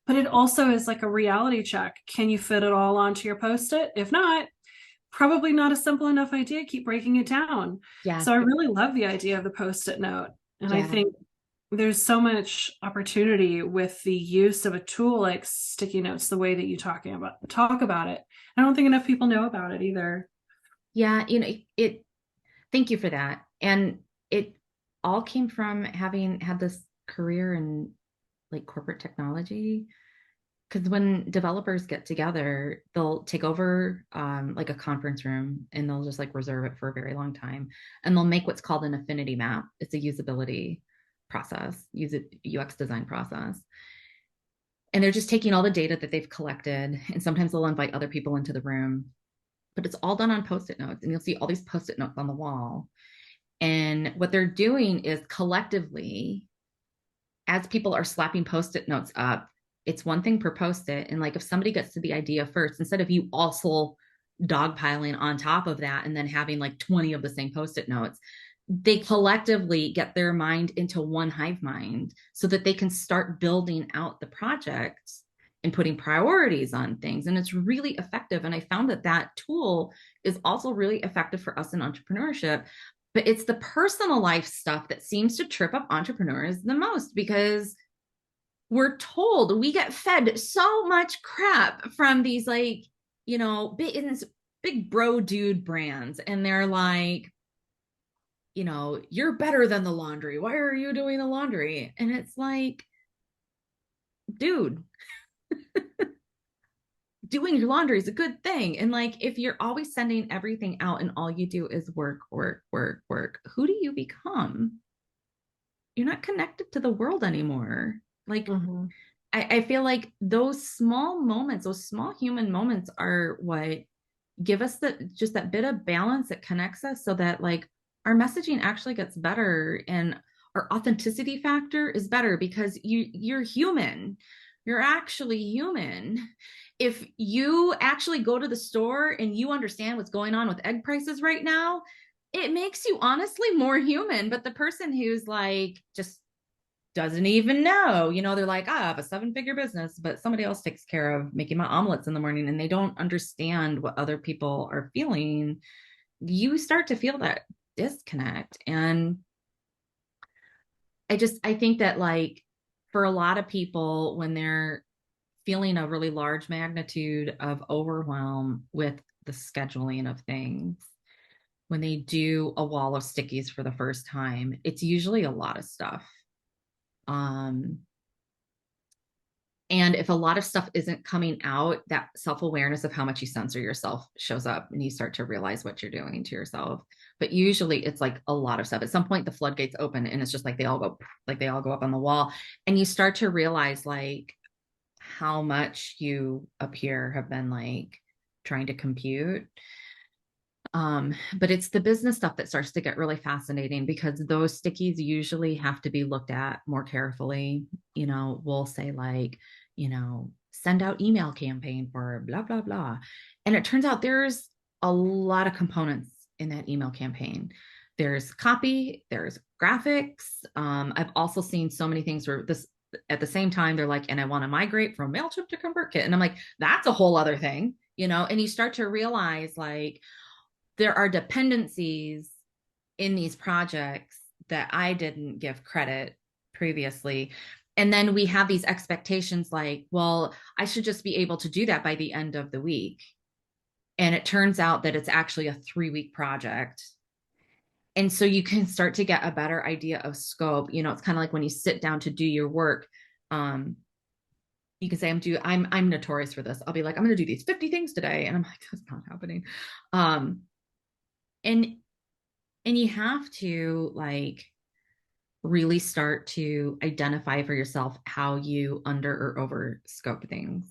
but it also is like a reality check. Can you fit it all onto your Post-it? If not, probably not a simple enough idea. Keep breaking it down. Yeah. So I really love the idea of the Post-it note. And I Yeah. think there's so much opportunity with the use of a tool like sticky notes, the way that you talk about it. I don't think enough people know about it either. Yeah. Thank you for that. And it all came from having had this career in like corporate technology. Because when developers get together, they'll take over like a conference room and they'll just like reserve it for a very long time. And they'll make what's called an affinity map. It's a usability process, use it UX design process. And they're just taking all the data that they've collected. And sometimes they'll invite other people into the room, but it's all done on post-it notes. And you'll see all these post-it notes on the wall. And what they're doing is collectively, as people are slapping post-it notes up, it's one thing per post-it. And like if somebody gets to the idea first, instead of you also dogpiling on top of that and then having like 20 of the same post-it notes, they collectively get their mind into one hive mind so that they can start building out the project and putting priorities on things. And it's really effective. And I found that that tool is also really effective for us in entrepreneurship. But it's the personal life stuff that seems to trip up entrepreneurs the most because we're told we get fed so much crap from these like, big bro dude brands. And they're like, you're better than the laundry. Why are you doing the laundry? And it's like, dude, doing your laundry is a good thing. And like, if you're always sending everything out and all you do is work, work, work, work, who do you become? You're not connected to the world anymore. Like, Mhm. I feel like those small moments, those small human moments are what give us that bit of balance that connects us so that like our messaging actually gets better and our authenticity factor is better because you're human. You're actually human. If you actually go to the store and you understand what's going on with egg prices right now, it makes you honestly more human. But the person who's like just doesn't even know. They're like, I have a 7-figure business, but somebody else takes care of making my omelets in the morning and they don't understand what other people are feeling. You start to feel that disconnect. And I think that like for a lot of people, when they're feeling a really large magnitude of overwhelm with the scheduling of things, when they do a wall of stickies for the first time, it's usually a lot of stuff. Um, And if a lot of stuff isn't coming out, that self awareness of how much you censor yourself shows up and you start to realize what you're doing to yourself. But usually it's like a lot of stuff. At some point, the floodgates open and it's just like they all go up on the wall. And you start to realize like how much you up here have been like trying to compute. But it's the business stuff that starts to get really fascinating because those stickies usually have to be looked at more carefully. We'll say like, send out email campaign for blah, blah, blah. And it turns out there's a lot of components in that email campaign. There's copy, there's graphics. I've also seen so many things where this at the same time, they're like, and I want to migrate from MailChimp to ConvertKit. And I'm like, that's a whole other thing, and you start to realize like, there are dependencies in these projects that I didn't give credit previously. And then we have these expectations like, well, I should just be able to do that by the end of the week. And it turns out that it's actually a 3-week project. And so you can start to get a better idea of scope. It's kind of like when you sit down to do your work. You can say I'm notorious for this. I'll be like, I'm gonna do these 50 things today. And I'm like, that's not happening. Um, and and you have to like really start to identify for yourself how you under or over scope things.